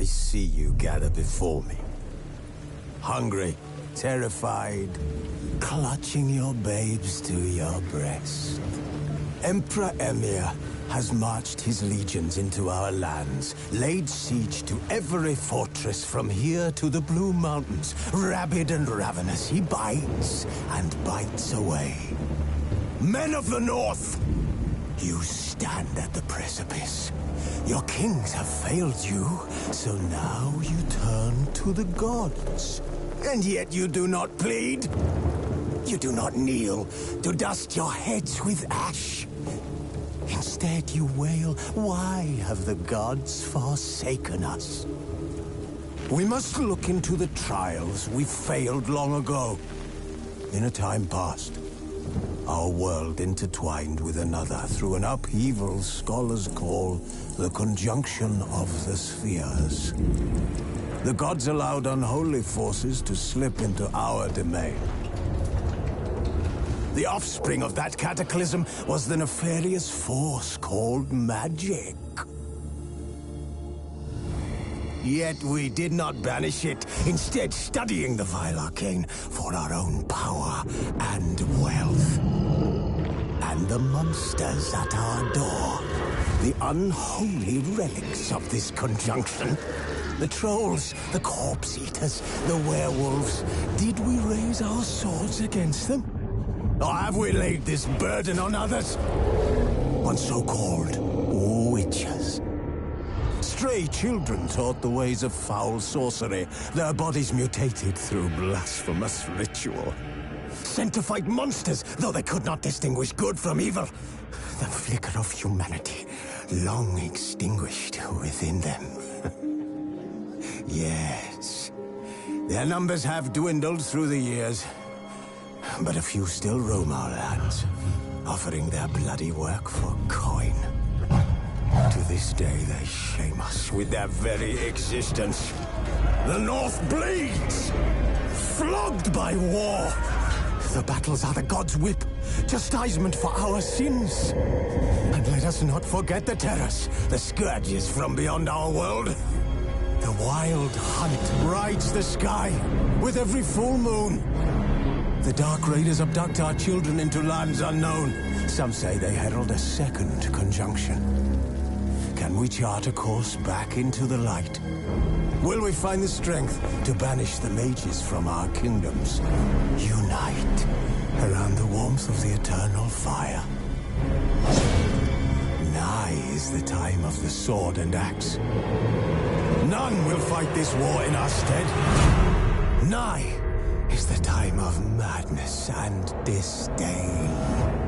see you gather before me. Hungry, terrified, clutching your babes to your breast. Emperor Emir has marched his legions into our lands, laid siege to every fortress from here to the Blue Mountains. Rabid and ravenous, he bites and bites away. Men of the North, you stand at the precipice. Your kings have failed you, so now you turn to the gods. And yet you do not plead. You do not kneel to dust your heads with ash. Instead you wail, why have the gods forsaken us? We must look into the trials we failed long ago. In a time past, our world intertwined with another through an upheaval scholars call the conjunction of the spheres. The gods allowed unholy forces to slip into our domain. The offspring of that cataclysm was the nefarious force called magic. Yet we did not banish it, instead studying the vile arcane for our own power and wealth. And the monsters at our door, the unholy relics of this conjunction. The trolls, the corpse eaters, the werewolves. Did we raise our swords against them? Or have we laid this burden on others? On so-called witches. Stray children taught the ways of foul sorcery, their bodies mutated through blasphemous ritual. Sent to fight monsters, though they could not distinguish good from evil. The flicker of humanity, long extinguished within them. Yes, their numbers have dwindled through the years. But a few still roam our lands, offering their bloody work for coin. To this day, they shame us with their very existence. The North bleeds, flogged by war. The battles are the gods' whip, chastisement for our sins. And let us not forget the terrors, the scourges from beyond our world. The wild hunt rides the sky with every full moon. The Dark Raiders abduct our children into lands unknown. Some say they herald a second conjunction. Can we chart a course back into the light? Will we find the strength to banish the mages from our kingdoms? Unite around the warmth of the eternal fire. Nigh is the time of the sword and axe. None will fight this war in our stead. Nigh is the time of madness and disdain.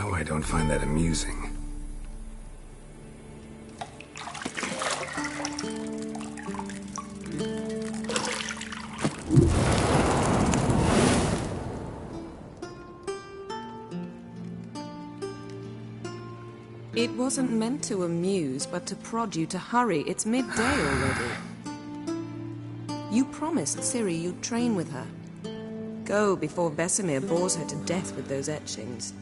Now I don't find that amusing. It wasn't meant to amuse, but to prod you to hurry. It's midday already. You promised Ciri you'd train with her. Go before Vesemir bores her to death with those etchings.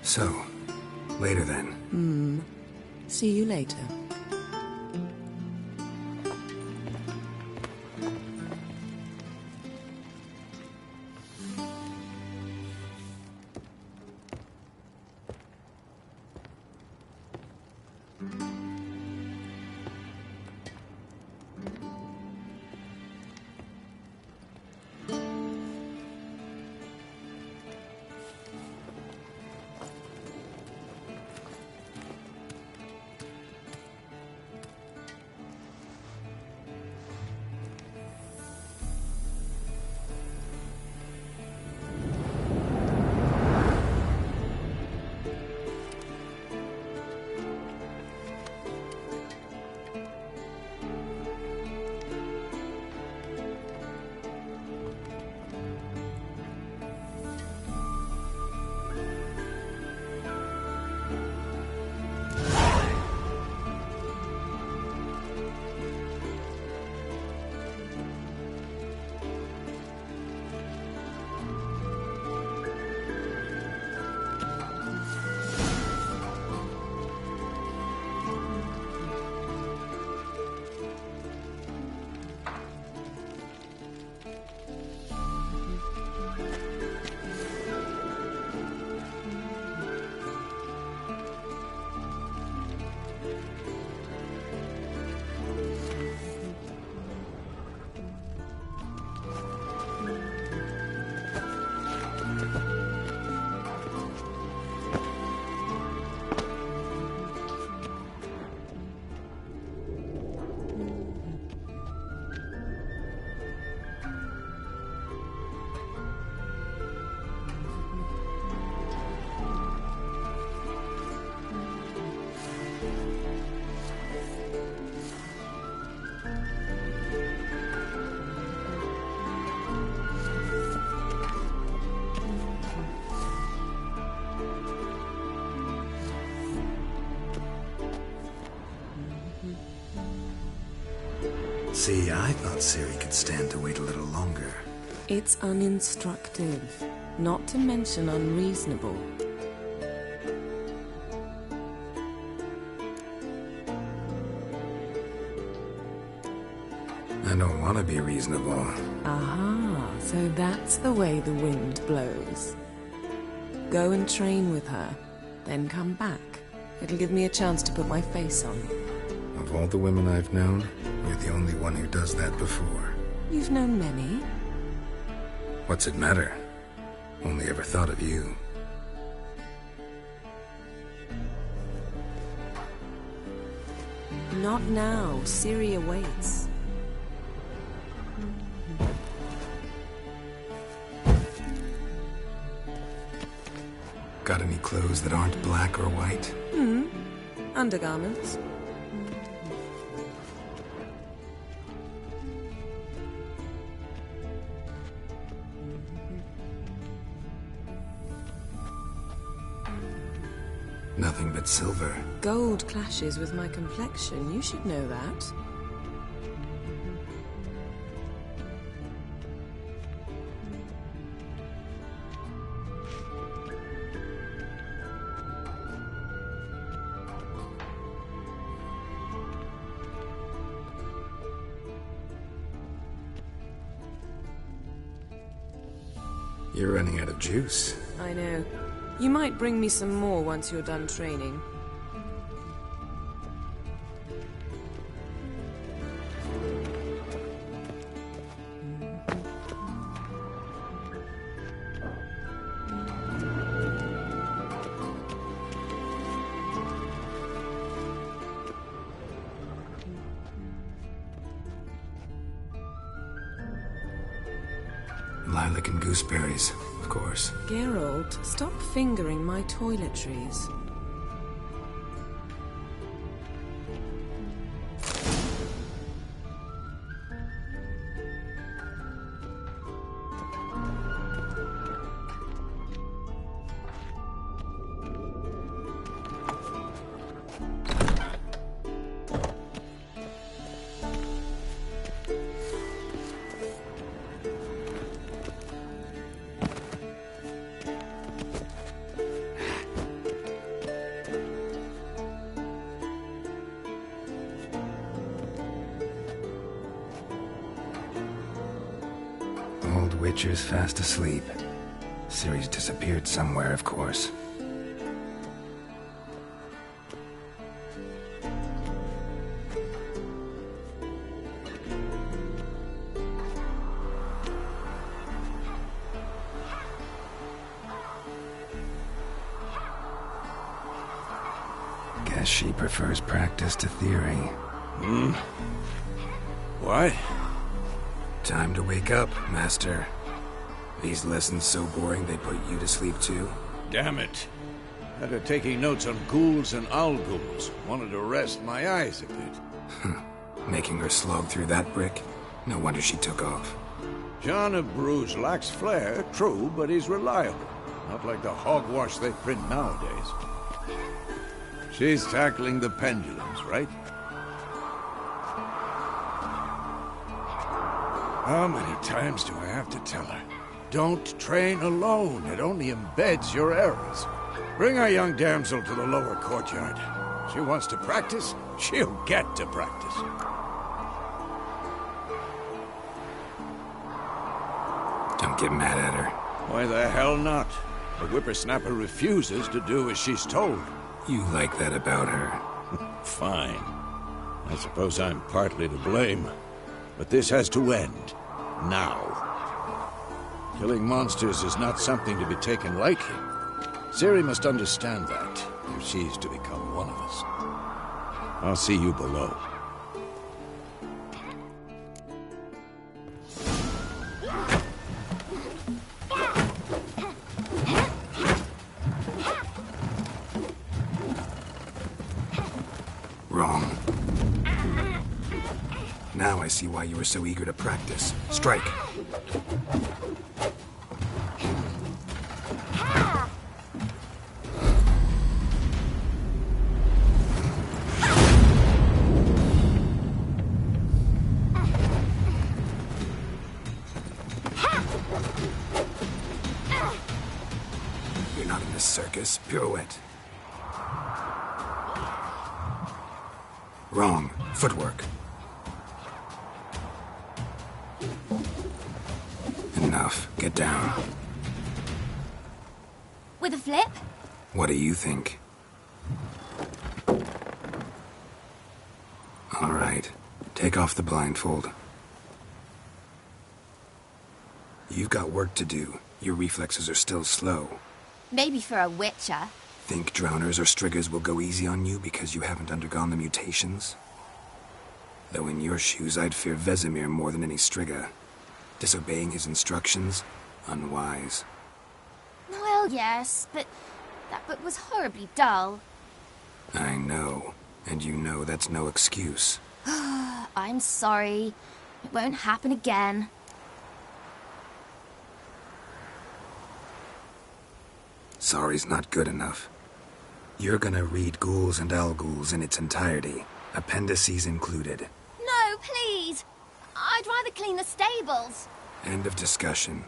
So, later then. See you later. See, I thought Ciri could stand to wait a little longer. It's uninstructive, not to mention unreasonable. I don't want to be reasonable. Aha, so that's the way the wind blows. Go and train with her, then come back. It'll give me a chance to put my face on. Of all the women I've known, you're the only one who does that before. You've known many. What's it matter? Only ever thought of you. Not now. Ciri awaits. Got any clothes that aren't black or white? Undergarments. Nothing but silver. Gold clashes with my complexion. You should know that. You're running out of juice. I know. You might bring me some more once you're done training. Lilac and gooseberries, of course. Geralt, stop fingering my toiletries. Witcher's fast asleep. Ciri's disappeared somewhere, of course. Guess she prefers practice to theory. What? Time to wake up, Master. These lessons so boring they put you to sleep too? Damn it. Had her taking notes on ghouls and ghouls. Wanted to rest my eyes a bit. Making her slog through that brick? No wonder she took off. John of Bruges lacks flair, true, but he's reliable. Not like the hogwash they print nowadays. She's tackling the pendulums, right? How many times do I have to tell her? Don't train alone. It only embeds your errors. Bring our young damsel to the lower courtyard. She wants to practice, she'll get to practice. Don't get mad at her. Why the hell not? The whippersnapper refuses to do as she's told. You like that about her? Fine. I suppose I'm partly to blame. But this has to end. Now. Killing monsters is not something to be taken lightly. Ciri must understand that, if she's to become one of us. I'll see you below. Wrong. Now I see why you were so eager to practice. Strike. You're not in the circus. Pirouette. Wrong. Footwork. Enough. Get down. With a flip? What do you think? All right. Take off the blindfold. You've got work to do. Your reflexes are still slow. Maybe for a witcher. Think drowners or striggers will go easy on you because you haven't undergone the mutations? Though in your shoes, I'd fear Vesemir more than any strigger. Disobeying his instructions? Unwise. Well, yes, but that book was horribly dull. I know. And you know that's no excuse. I'm sorry. It won't happen again. Sorry's not good enough. You're gonna read Ghouls and Ghouls in its entirety, appendices included. No, please! I'd rather clean the stables. End of discussion.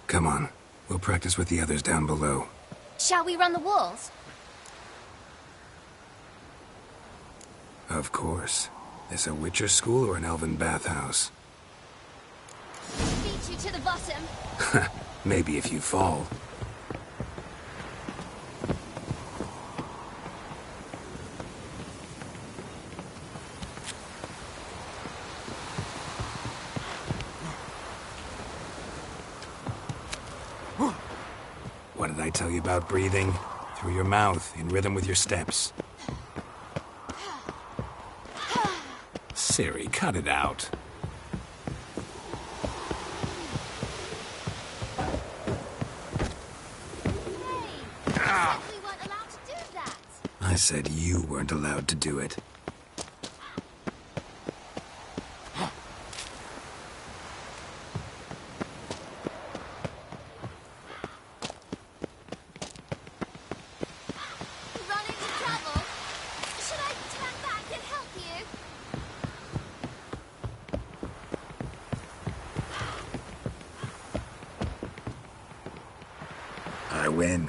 Come on, we'll practice with the others down below. Shall we run the walls? Of course. This a Witcher school or an elven bathhouse? Beat you to the bottom. Maybe if you fall. What did I tell you about breathing? Through your mouth, in rhythm with your steps. Ciri, cut it out. I said you weren't allowed to do it. Run into trouble? Should I turn back and help you? I win.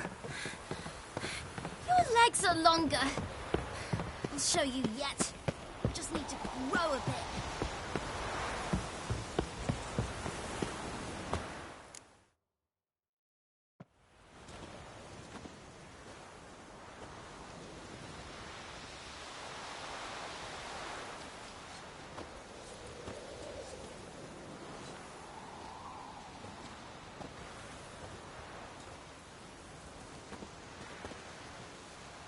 Your legs are longer. I'll show you yet. I just need to grow a bit.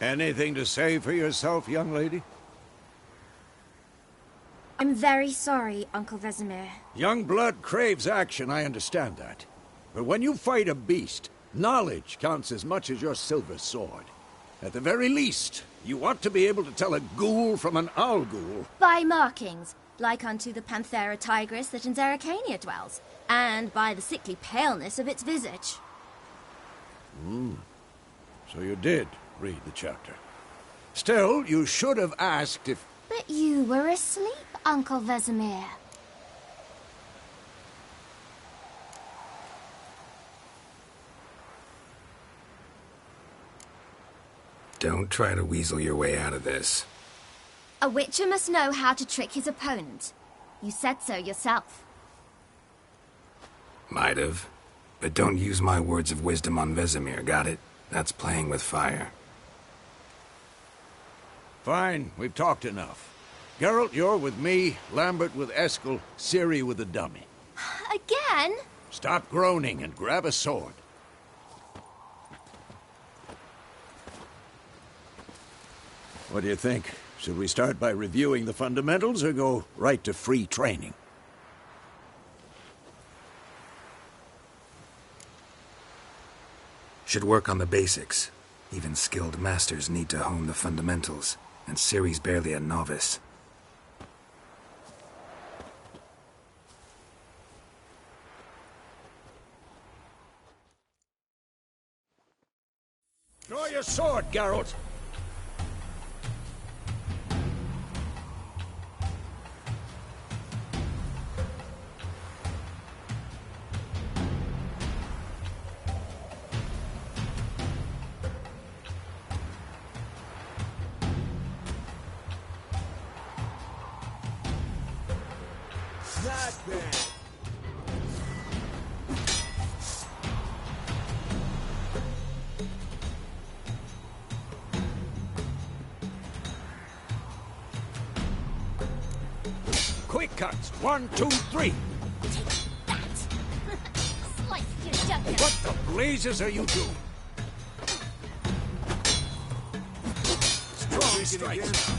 Anything to say for yourself, young lady? I'm very sorry, Uncle Vesemir. Young blood craves action, I understand that. But when you fight a beast, knowledge counts as much as your silver sword. At the very least, you want to be able to tell a ghoul from an owl ghoul. By markings, like unto the Panthera tigris that in Zeracania dwells, and by the sickly paleness of its visage. So you did read the chapter. Still, you should have asked if... But you were asleep, Uncle Vesemir. Don't try to weasel your way out of this. A witcher must know how to trick his opponent. You said so yourself. Might have. But don't use my words of wisdom on Vesemir, got it? That's playing with fire. Fine, we've talked enough. Geralt, you're with me, Lambert with Eskel, Ciri with the dummy. Again? Stop groaning and grab a sword. What do you think? Should we start by reviewing the fundamentals or go right to free training? Should work on the basics. Even skilled masters need to hone the fundamentals, and Ciri's barely a novice. Draw your sword, Geralt! Not bad. Quick cuts! 1, 2, 3! That! Slice your jugular. What the blazes are you doing? Strong strikes.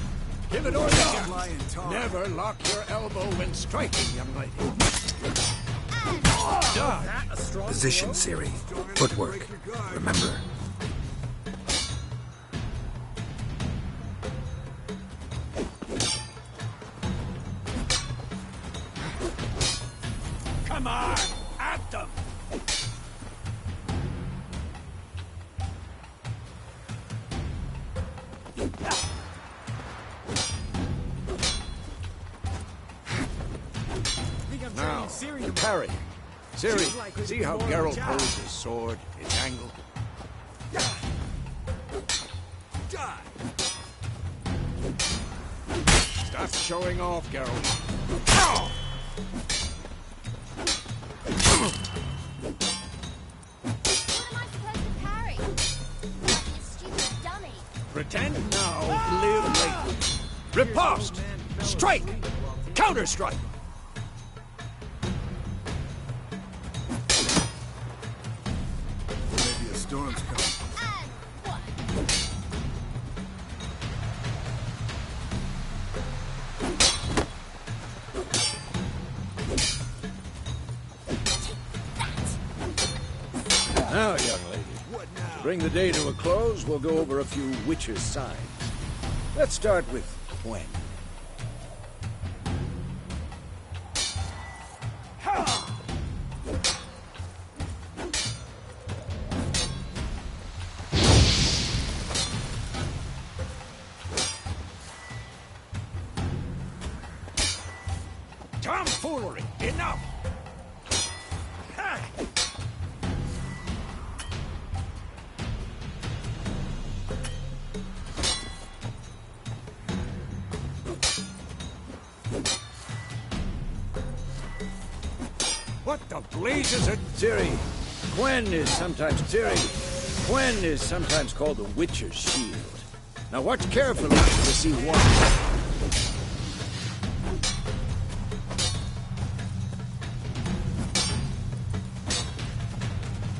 Give it all you got. Never lock your elbow when striking, young lady. Dodge. Position, Ciri. Footwork. Remember. Come on! At them! Now, you parry. Ciri, see how Geralt holds his sword, its angle? Stop showing off, Geralt. Ow! What am I supposed to parry? You stupid dummy. Pretend now, live later. Riposte! Strike! Counter-strike! Maybe a storm's coming. And what? Now, young lady, to bring the day to a close, we'll go over a few witches' signs. Let's start with Gwen. Tomfoolery! Enough! Ha! What the blazes are... Ciri, Gwen is sometimes called the Witcher's Shield. Now watch carefully to see one.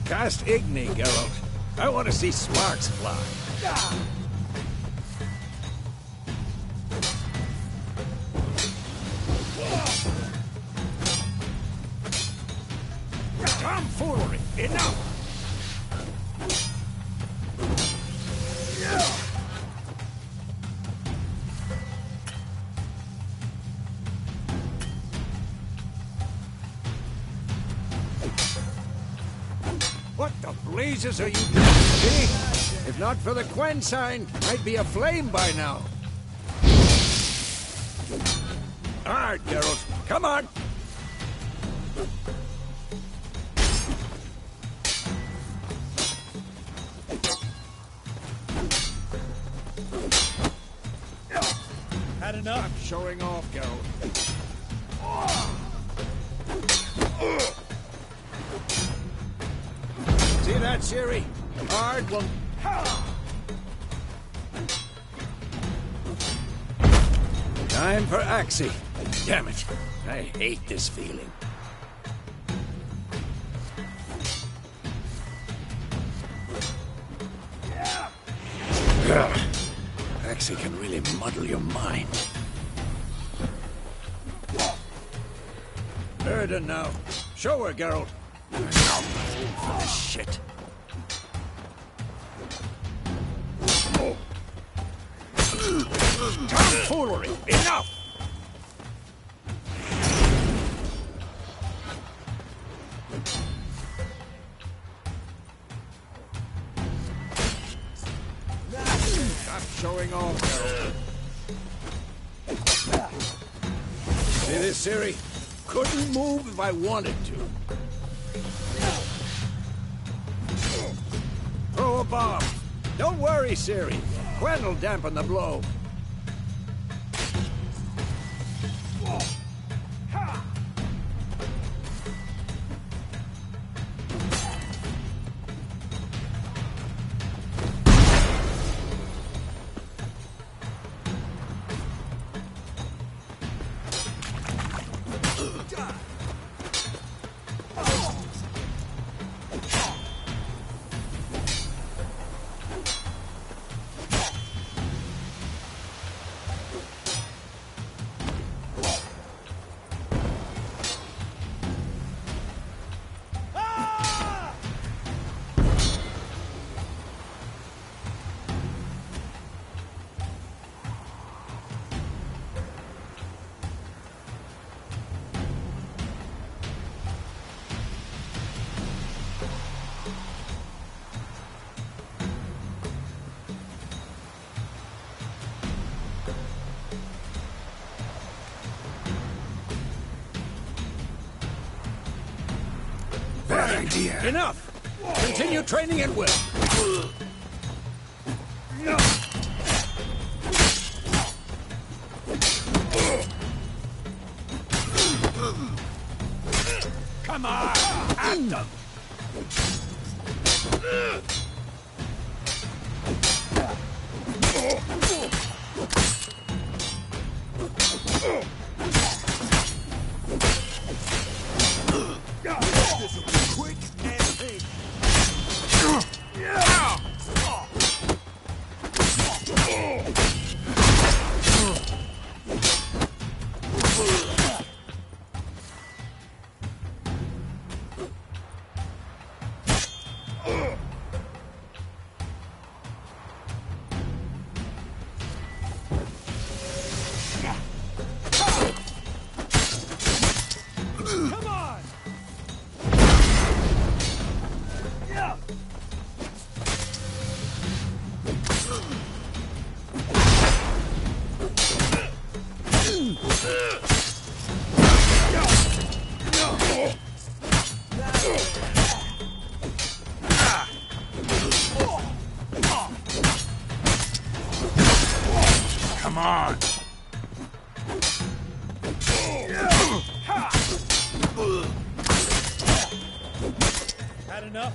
Cast Igni, Geralt. I want to see sparks fly. Tomfoolery! Enough! What the blazes are you doing? See? If not for the Gwen sign, I'd be aflame by now. All right, Geralt. Come on. Had enough. Stop showing off, Geralt. See that, Ciri? Hard one. Time for Axie. Damn it. I hate this feeling. Ugh. Axie can really muddle your mind. Erden now. Show her, Geralt. For this shit. Tomfoolery! Enough! Stop showing off, Geralt. See this, Ciri? Couldn't move if I wanted to. Throw a bomb. Don't worry, Ciri. Gwen'll dampen the blow. Bad idea. Enough! Continue training at will. Come on! At them! This will be quick and big. Come on! Yeah! Come on! Had enough?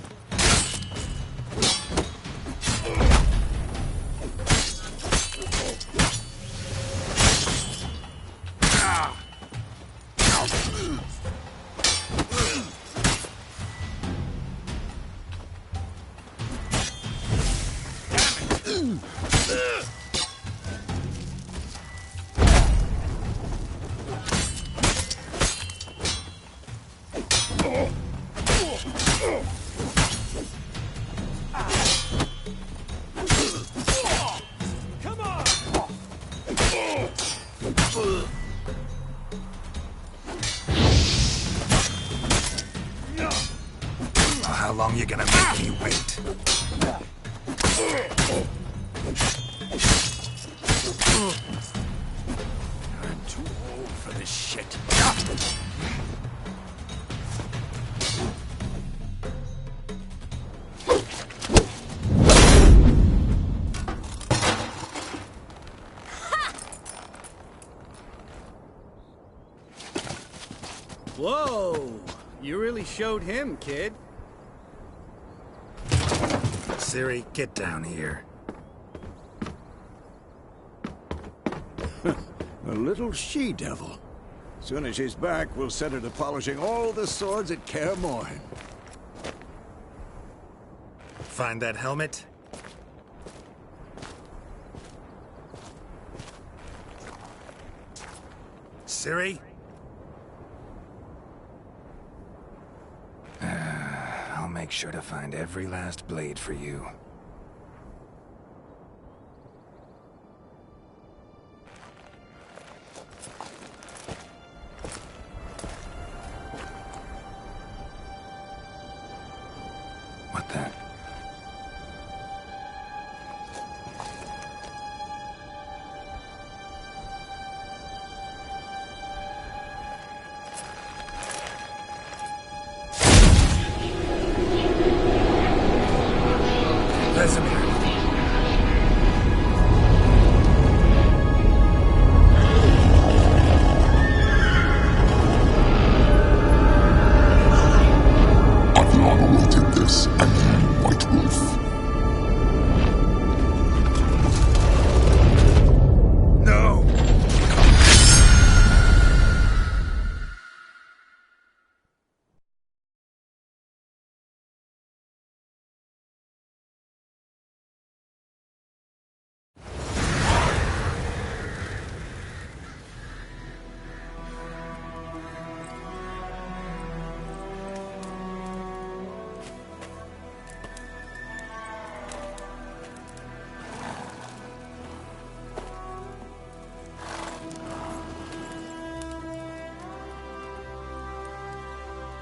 How long you gonna make me wait? I'm too old for this shit. Whoa! You really showed him, kid. Ciri, get down here. A little she-devil. Soon as she's back, we'll set her to polishing all the swords at KAER MORHEN. Find that helmet? Ciri? I'll make sure to find every last blade for you. What the?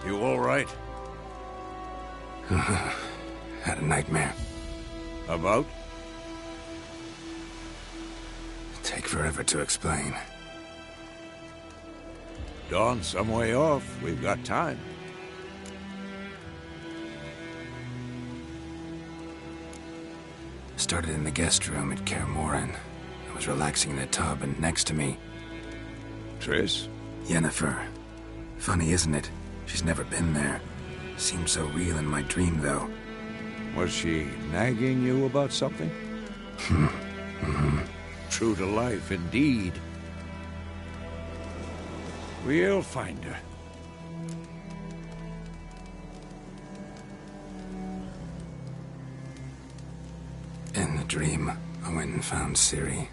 You all right? Had a nightmare. About? Take forever to explain. Dawn's some way off. We've got time. Started in the guest room at KAER MORHEN. I was relaxing in a tub, and next to me... Triss? Yennefer. Funny, isn't it? She's never been there. Seemed so real in my dream, though. Was she nagging you about something? True to life, indeed. We'll find her. In the dream, I went and found Ciri.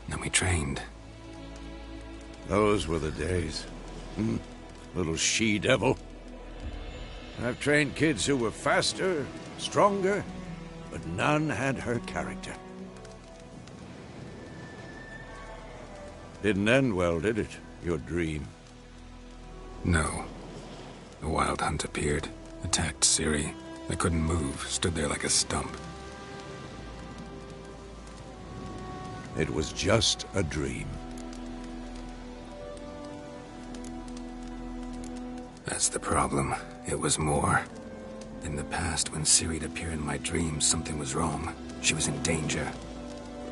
Then we trained. Those were the days. Little she-devil. I've trained kids who were faster, stronger, but none had her character. Didn't end well, did it? Your dream. No. A wild hunt appeared, attacked Ciri. I couldn't move, stood there like a stump. It was just a dream. That's the problem. It was more. In the past, when Ciri'd appear in my dreams, something was wrong. She was in danger.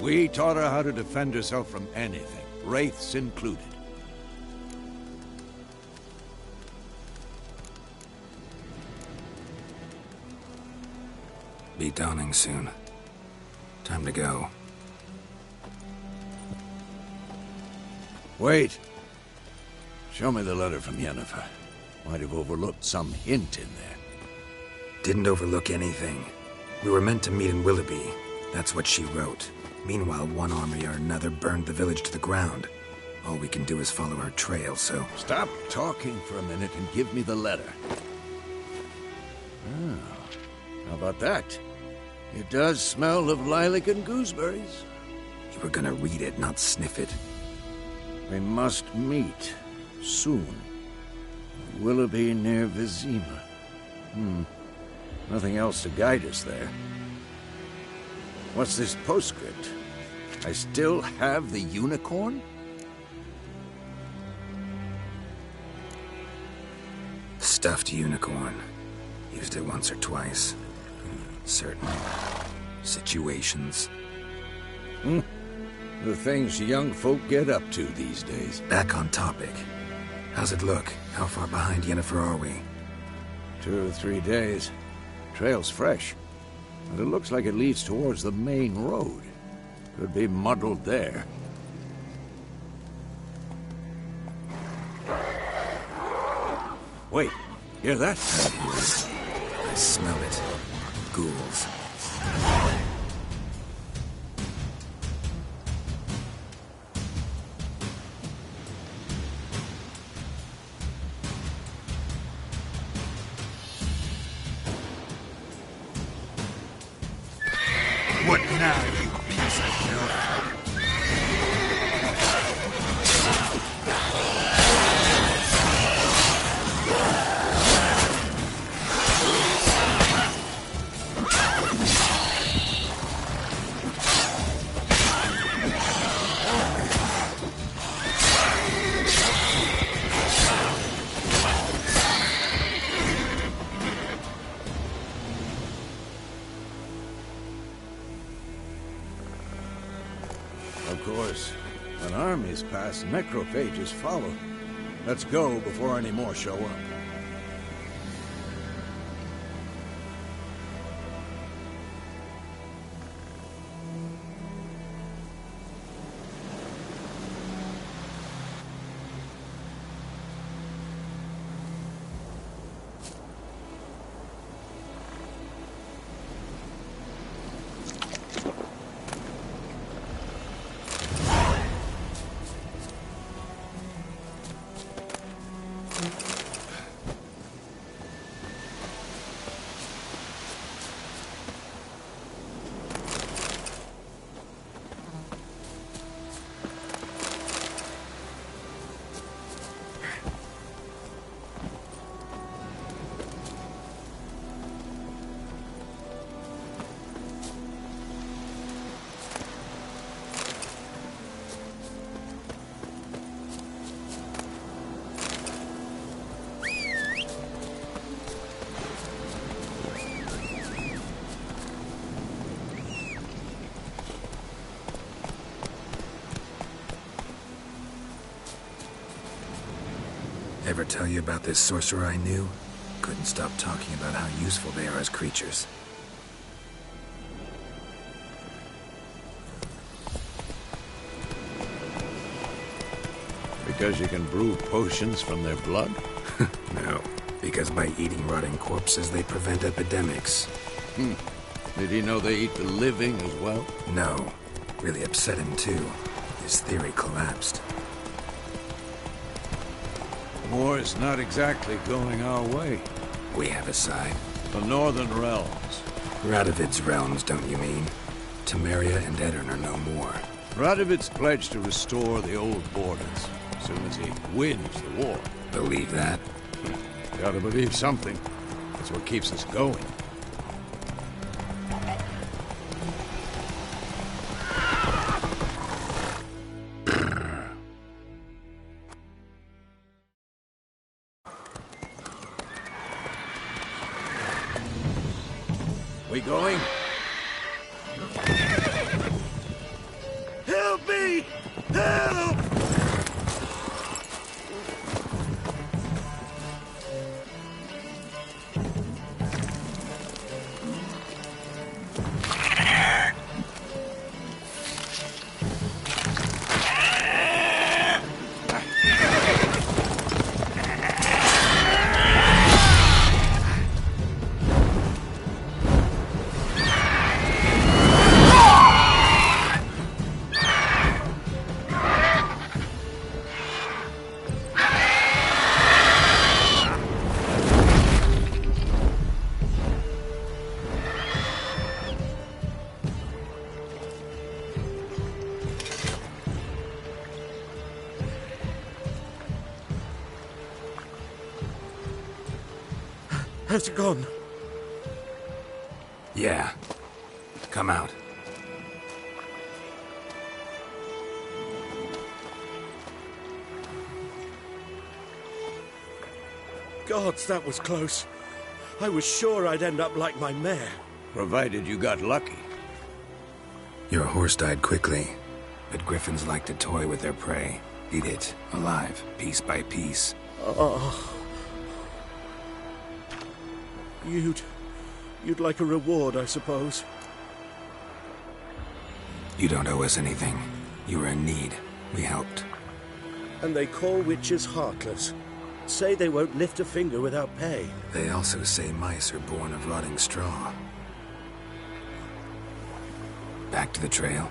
We taught her how to defend herself from anything, wraiths included. Be dawning soon. Time to go. Wait. Show me the letter from Yennefer. Might have overlooked some hint in there. Didn't overlook anything. We were meant to meet in Willoughby. That's what she wrote. Meanwhile, one army or another burned the village to the ground. All we can do is follow her trail, so... Stop talking for a minute and give me the letter. Oh, how about that? It does smell of lilac and gooseberries. You were gonna read it, not sniff it. We must meet. Soon. Willoughby near Vizima. Nothing else to guide us there. What's this postscript? I still have the unicorn? Stuffed unicorn. Used it once or twice. Certain situations. The things young folk get up to these days. Back on topic. How's it look? How far behind Yennefer are we? 2 or 3 days. Trail's fresh. And it looks like it leads towards the main road. Could be muddled there. Wait, hear that? I smell it. Ghouls. What now, you piece of filth? Of course, when armies pass, necrophages follow. Let's go before any more show up. Ever tell you about this sorcerer I knew? Couldn't stop talking about how useful they are as creatures. Because you can brew potions from their blood? No, because by eating rotting corpses, they prevent epidemics. Did he know they eat the living as well? No, really upset him too. His theory collapsed. War's not exactly going our way. We have a side. The Northern Realms. Radovid's realms, don't you mean? Temeria and Edirn are no more. Radovid's pledged to restore the old borders as soon as he wins the war. Believe that? Gotta believe something. That's what keeps us going. We going? Help me! Help! Has it gone? Yeah. Come out. Gods, that was close. I was sure I'd end up like my mare. Provided you got lucky. Your horse died quickly, but griffins like to toy with their prey. Eat it, alive, piece by piece. Oh. You'd like a reward, I suppose. You don't owe us anything. You were in need. We helped. And they call witches heartless. Say they won't lift a finger without pay. They also say mice are born of rotting straw. Back to the trail.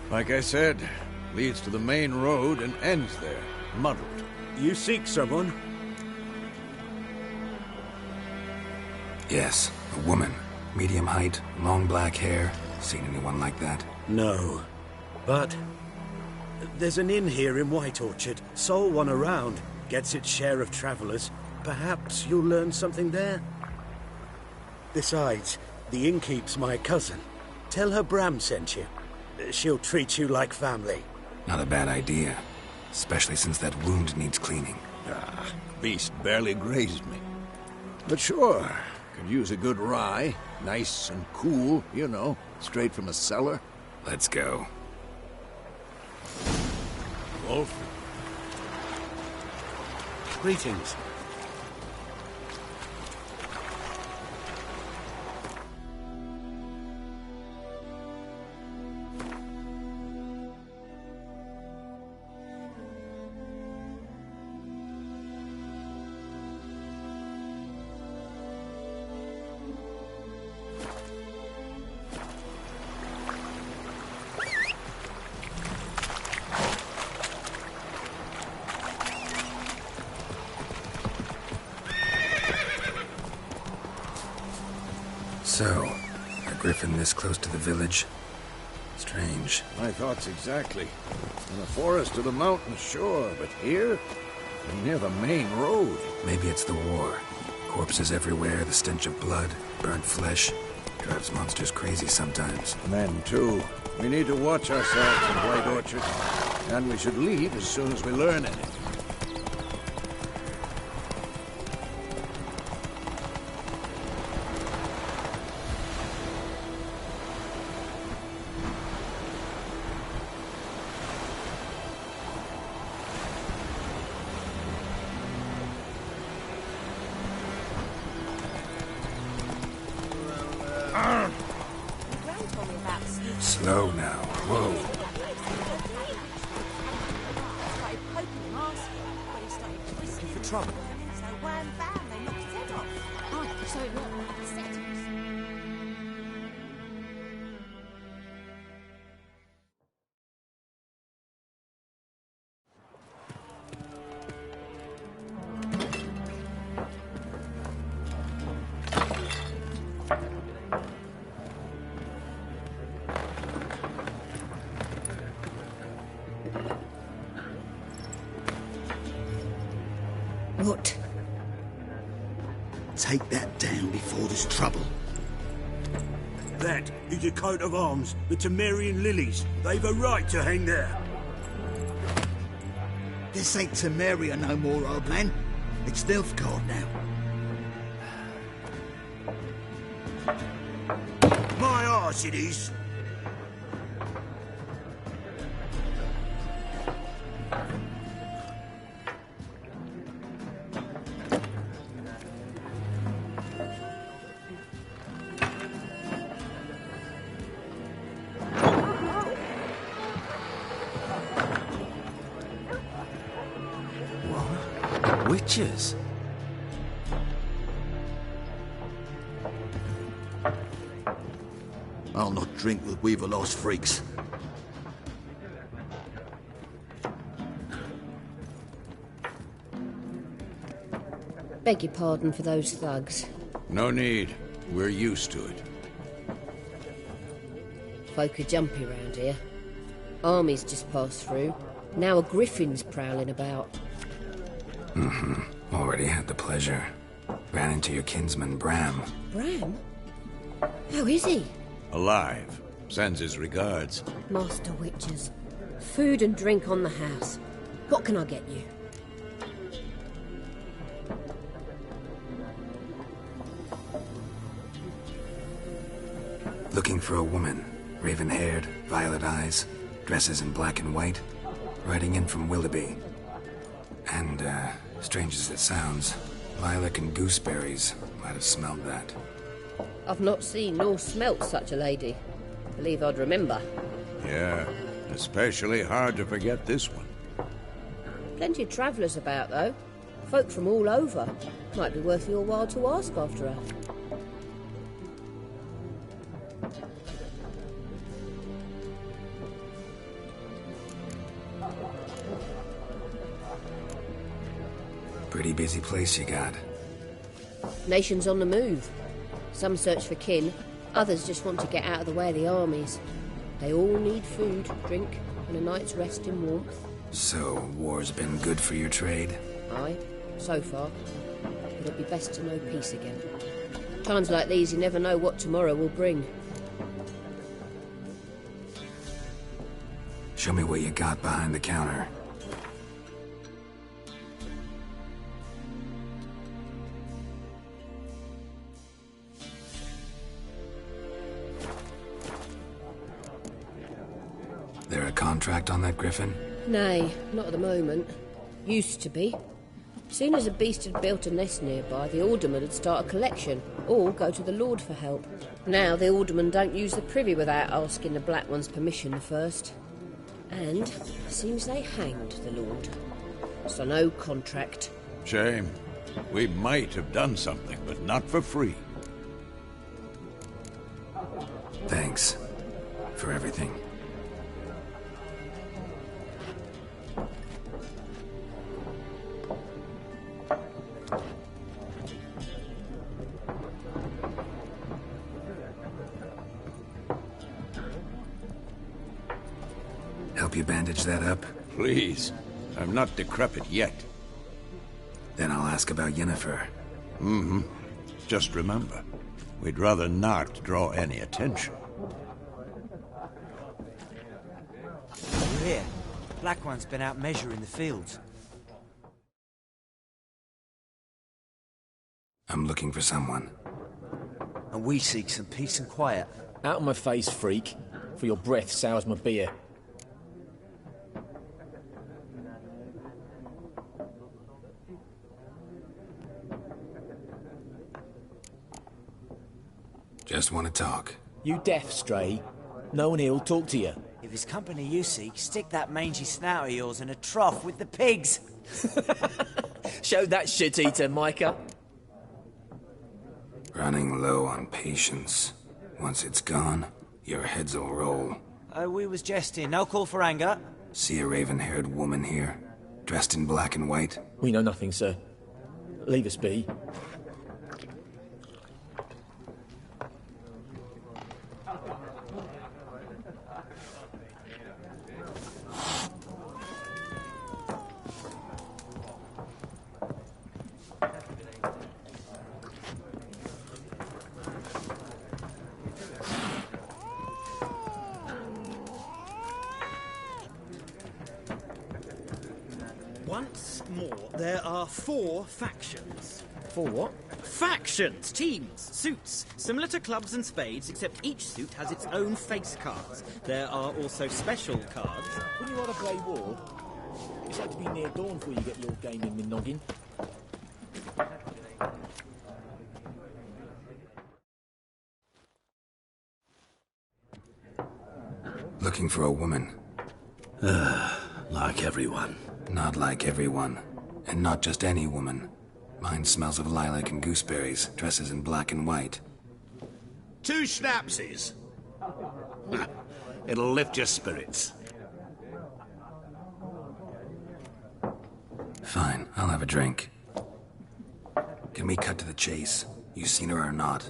Like I said, leads to the main road and ends there, muddled. You seek someone? Yes, a woman. Medium height, long black hair. Seen anyone like that? No. But there's an inn here in White Orchard. Sole one around. Gets its share of travelers. Perhaps you'll learn something there? Besides, the innkeep's my cousin. Tell her Bram sent you. She'll treat you like family. Not a bad idea. Especially since that wound needs cleaning. Beast barely grazed me. But sure, could use a good rye. Nice and cool, you know, straight from a cellar. Let's go. Wolf. Greetings. So, a griffin this close to the village? Strange. My thoughts exactly. In the forest or the mountains, sure, but here? Near the main road. Maybe it's the war. Corpses everywhere, the stench of blood, burnt flesh. Drives monsters crazy sometimes. Men, too. We need to watch ourselves in White Orchard. And we should leave as soon as we learn anything. Slow now. Whoa. Looking for trouble. So wham bam, they knocked his head off. Oh, so it looked septic. Take that down before there's trouble. That is a coat of arms, the Temerian lilies. They've a right to hang there. This ain't Temeria no more, old man. It's Nilfgaard now. My arse it is. Witches? I'll not drink with Weaverlost freaks. Beg your pardon for those thugs. No need. We're used to it. Folk are jumpy round here. Armies just passed through. Now a griffin's prowling about. Already had the pleasure. Ran into your kinsman, Bram. Bram? How is he? Alive. Sends his regards. Master Witches. Food and drink on the house. What can I get you? Looking for a woman. Raven-haired, violet eyes, dresses in black and white. Riding in from Willoughby. And, strange as it sounds, lilac and gooseberries might have smelled that. I've not seen nor smelt such a lady. Believe I'd remember. Yeah, especially hard to forget this one. Plenty of travellers about, though. Folk from all over. Might be worth your while to ask after her. Pretty busy place you got. Nations on the move. Some search for kin, others just want to get out of the way of the armies. They all need food, drink, and a night's rest in warmth. So, war's been good for your trade? Aye, so far. But it'd be best to know peace again. Times like these, you never know what tomorrow will bring. Show me what you got behind the counter. There a contract on that griffin? Nay, not at the moment. Used to be. Soon as a beast had built a nest nearby, the alderman would start a collection, or go to the Lord for help. Now the alderman don't use the privy without asking the Black One's permission first. And seems they hanged the Lord. So no contract. Shame. We might have done something, but not for free. Thanks for everything. Help you bandage that up? Please. I'm not decrepit yet. Then I'll ask about Yennefer. Just remember, we'd rather not draw any attention. You're here. Black One's been out measuring the fields. I'm looking for someone. And we seek some peace and quiet. Out of my face, freak. For your breath sours my beer. Just want to talk. You deaf, Stray? No one here'll talk to you. If it's company you seek, stick that mangy snout of yours in a trough with the pigs. Show that shit-eater, Micah. Running low on patience. Once it's gone, your heads will roll. We was jesting. No call for anger. See a raven-haired woman here, dressed in black and white? We know nothing, sir. Leave us be. Once more, there are 4 factions. 4 what? Factions, teams, suits, similar to clubs and spades, except each suit has its own face cards. There are also special cards. Wouldn't you rather play war? It's like to be near dawn before you get your game in the noggin. Looking for a woman. Like everyone. Not like everyone. And not just any woman. Mine smells of lilac and gooseberries, dresses in black and white. 2 schnapsies. It'll lift your spirits. Fine, I'll have a drink. Can we cut to the chase? You seen her or not?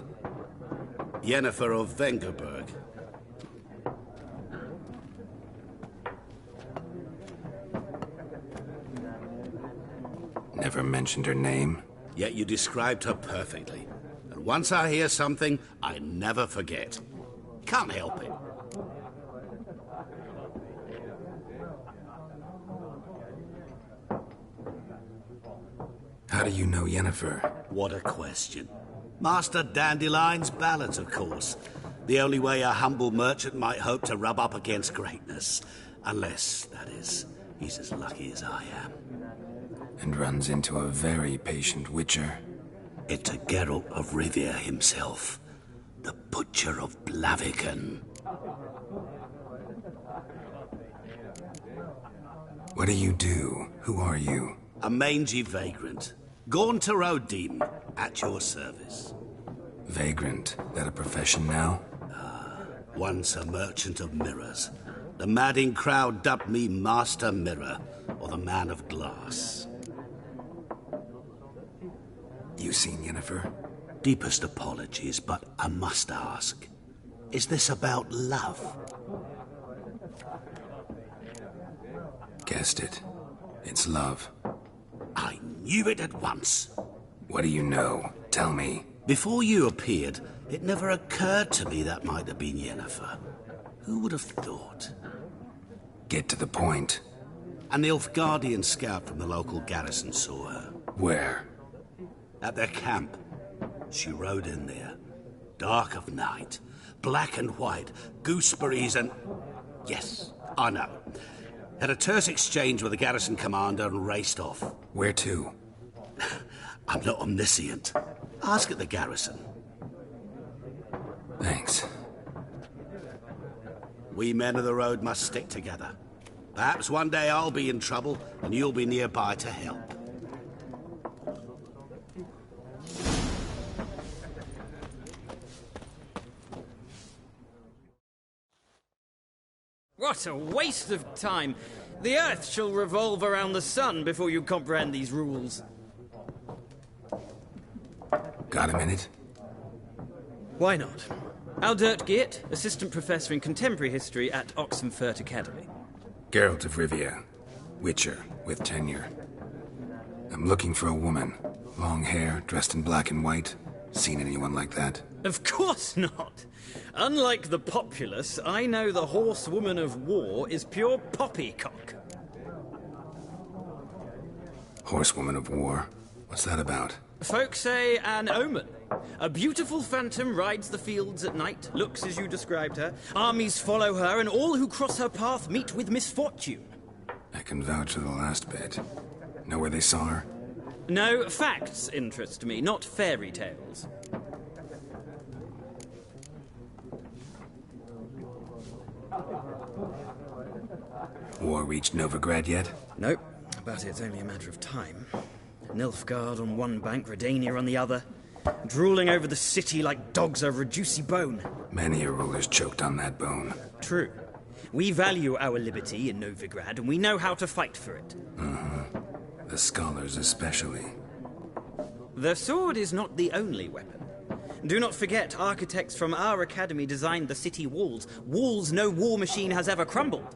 Yennefer of VENGERBERG. Never mentioned her name. Yet you described her perfectly. And once I hear something, I never forget. Can't help it. How do you know Yennefer? What a question. Master Dandelion's ballads, of course. The only way a humble merchant might hope to rub up against greatness. Unless, that is, he's as lucky as I am. And runs into a very patient witcher. It's a Geralt of Rivia himself. The Butcher of Blaviken. What do you do? Who are you? A mangy vagrant. Gone to Rodin, at your service. Vagrant? That a profession now? Once a merchant of mirrors. The madding crowd dubbed me Master Mirror, or the Man of Glass. You seen Yennefer? Deepest apologies, but I must ask. Is this about love? Guessed it. It's love. I knew it at once. What do you know? Tell me. Before you appeared, it never occurred to me that might have been Yennefer. Who would have thought? Get to the point. A Nilfgaardian scout from the local garrison saw her. Where? At their camp. She rode in there. Dark of night. Black and white. Gooseberries and... Yes, I know. Had a terse exchange with the garrison commander and raced off. Where to? I'm not omniscient. Ask at the garrison. Thanks. We men of the road must stick together. Perhaps one day I'll be in trouble and you'll be nearby to help. What a waste of time. The Earth shall revolve around the sun before you comprehend these rules. Got a minute? Why not? Aldert Geert, Assistant Professor in Contemporary History at Oxenfurt Academy. Geralt of Rivia. Witcher, with tenure. I'm looking for a woman. Long hair, dressed in black and white. Seen anyone like that? Of course not. Unlike the populace, I know the horsewoman of war is pure poppycock. Horsewoman of war? What's that about? Folk say an omen. A beautiful phantom rides the fields at night, looks as you described her. Armies follow her, and all who cross her path meet with misfortune. I can vouch for the last bit. Know where they saw her? No, facts interest me, not fairy tales. War reached Novigrad yet? Nope, but it's only a matter of time. Nilfgaard on one bank, Redania on the other. Drooling over the city like dogs over a juicy bone. Many a ruler's choked on that bone. True. We value our liberty in Novigrad, and we know how to fight for it. The scholars especially. The sword is not the only weapon. Do not forget, architects from our academy designed the city walls. Walls no war machine has ever crumbled.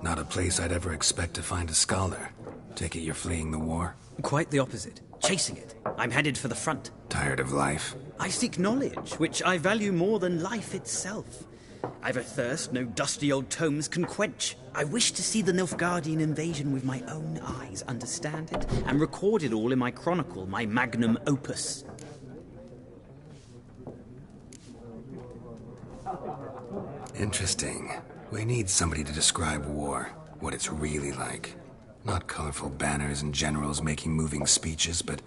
Not a place I'd ever expect to find a scholar. Take it you're fleeing the war? Quite the opposite. Chasing it. I'm headed for the front. Tired of life? I seek knowledge, which I value more than life itself. I've a thirst no dusty old tomes can quench. I wish to see the Nilfgaardian invasion with my own eyes, understand it, and record it all in my chronicle, my magnum opus. Interesting. We need somebody to describe war, what it's really like. Not colorful banners and generals making moving speeches, but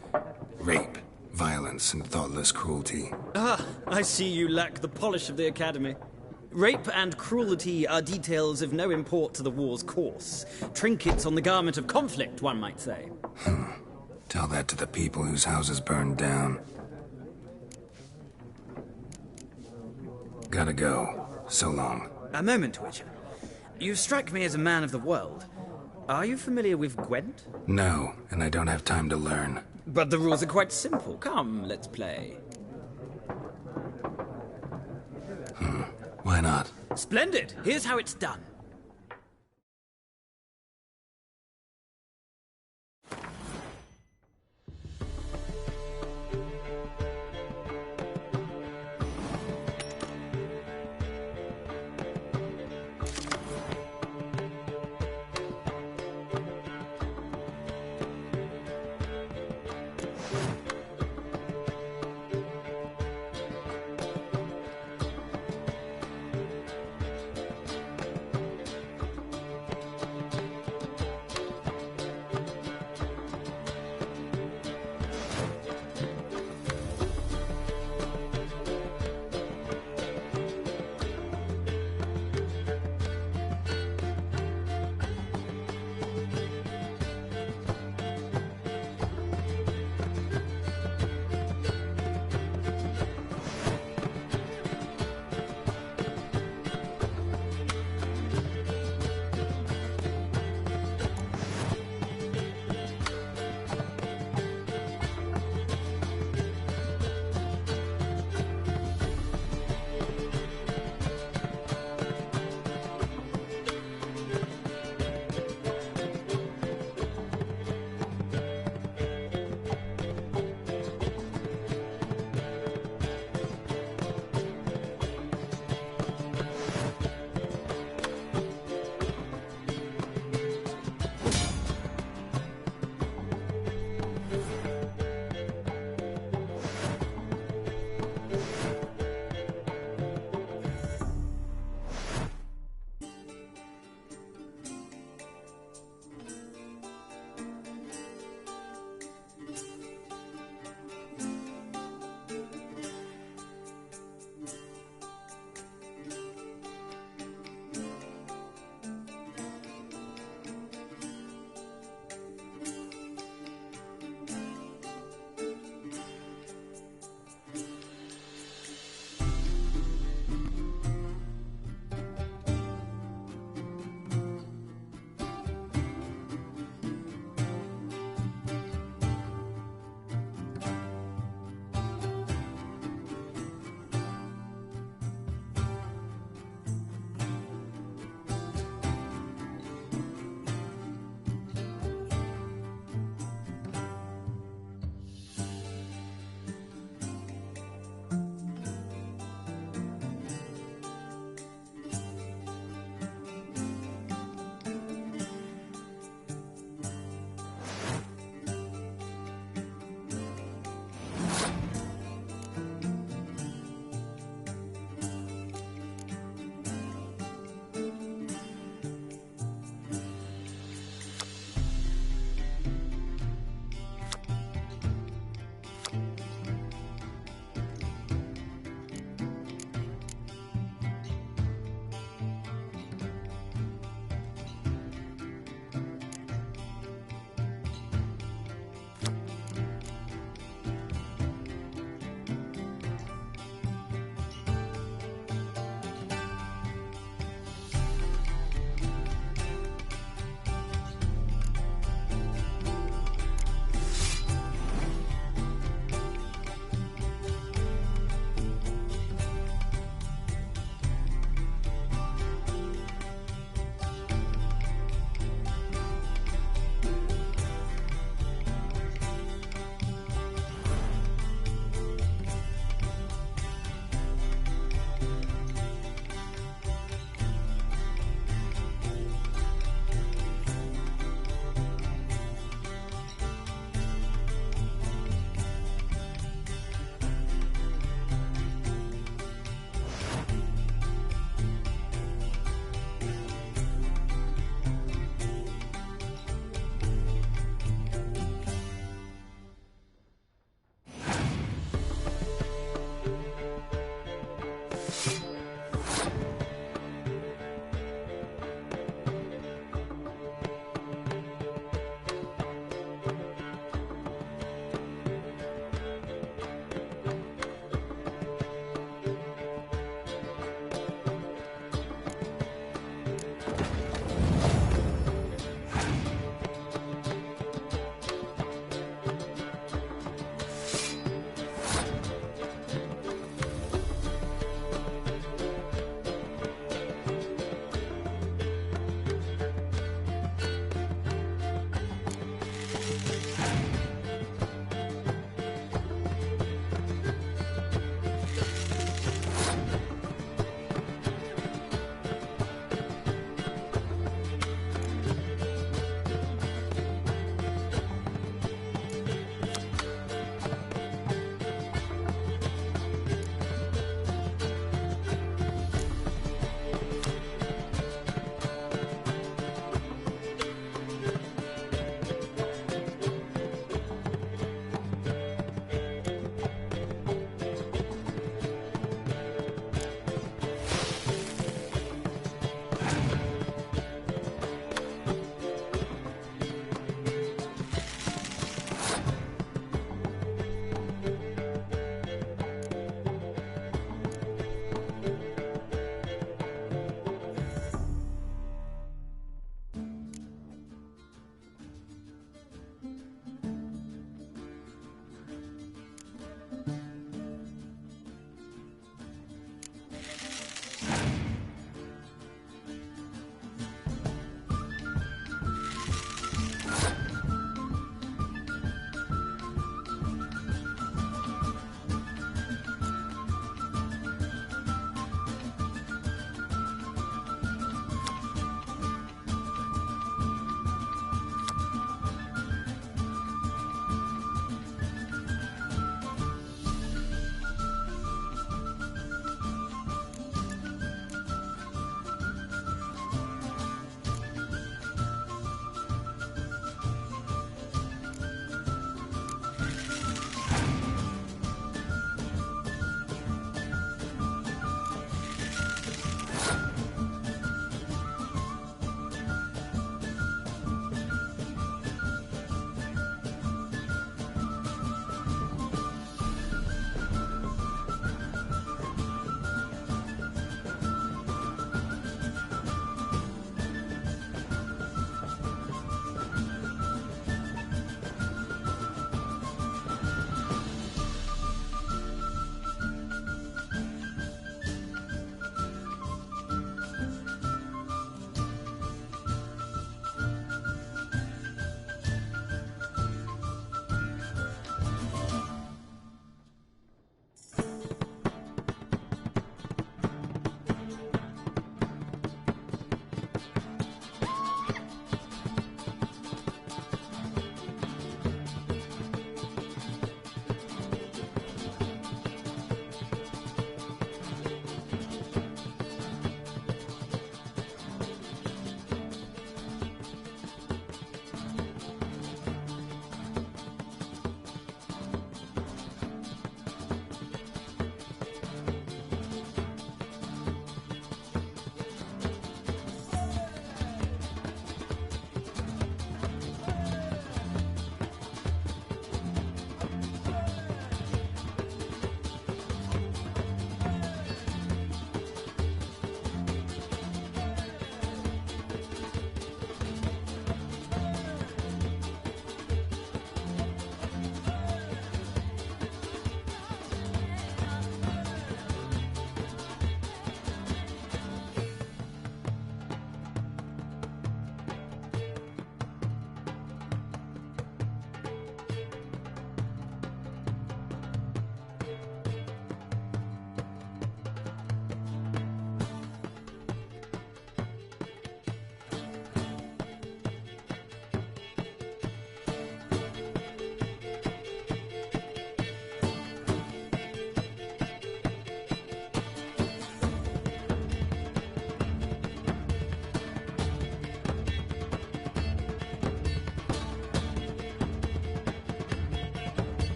rape, violence, and thoughtless cruelty. Ah, I see you lack the polish of the Academy. Rape and cruelty are details of no import to the war's course. Trinkets on the garment of conflict, one might say. Tell that to the people whose houses burned down. Gotta go. So long. A moment, Witcher. You strike me as a man of the world. Are you familiar with Gwent? No, and I don't have time to learn. But the rules are quite simple. Come, let's play. Why not? Splendid! Here's how it's done.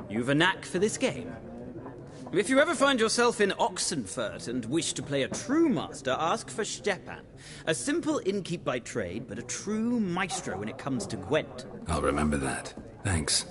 You've a knack for this game. If you ever find yourself in Oxenfurt and wish to play a true master, ask for Stepan. A simple innkeep by trade, but a true maestro when it comes to Gwent. I'll remember that. Thanks.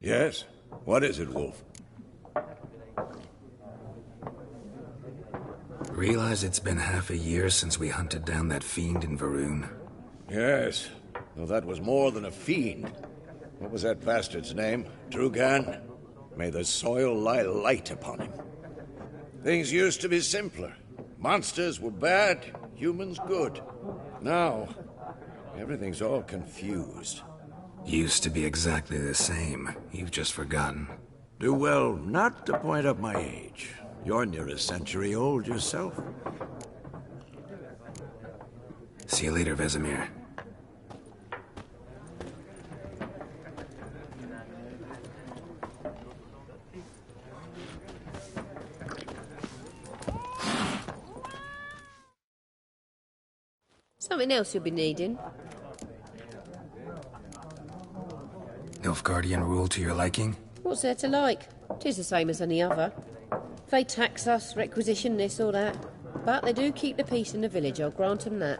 Yes? What is it, Wolf? Realize it's been half a year since we hunted down that fiend in Varun? Yes, though that was more than a fiend. What was that bastard's name? Drugan? May the soil lie light upon him. Things used to be simpler. Monsters were bad, humans good. Now, everything's all confused. Used to be exactly the same. You've just forgotten. Do well not to point up my age. You're near a century old yourself. See you later, Vesemir. Something else you'll be needing. Nilfgaardian rule to your liking? What's there to like? 'Tis the same as any other. They tax us, requisition this or that. But they do keep the peace in the village, I'll grant 'em that.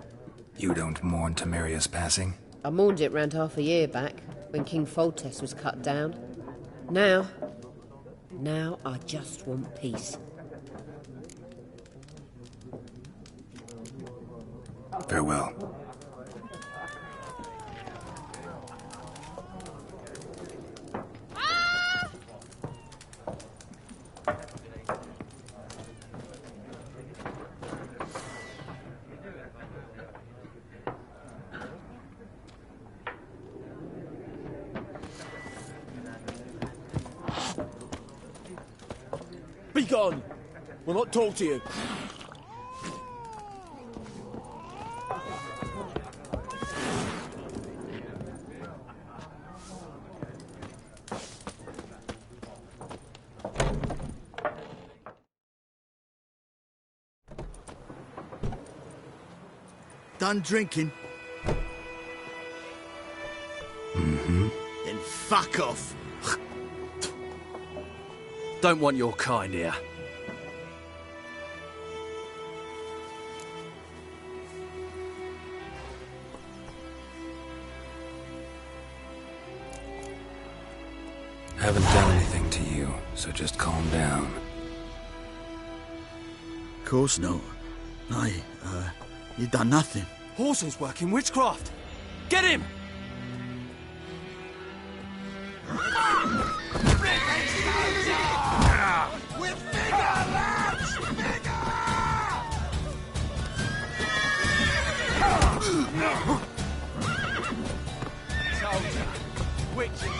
You don't mourn Temeria's passing? I mourned it round half a year back, when King Foltest was cut down. Now I just want peace. Farewell. Be gone! We'll not talk to you. Done drinking? Mm-hmm. Then fuck off. Don't want your kind here. Haven't done anything to you, so just calm down. Of course not. No, you done nothing. Horson's working witchcraft. Get him! Soldier, witches.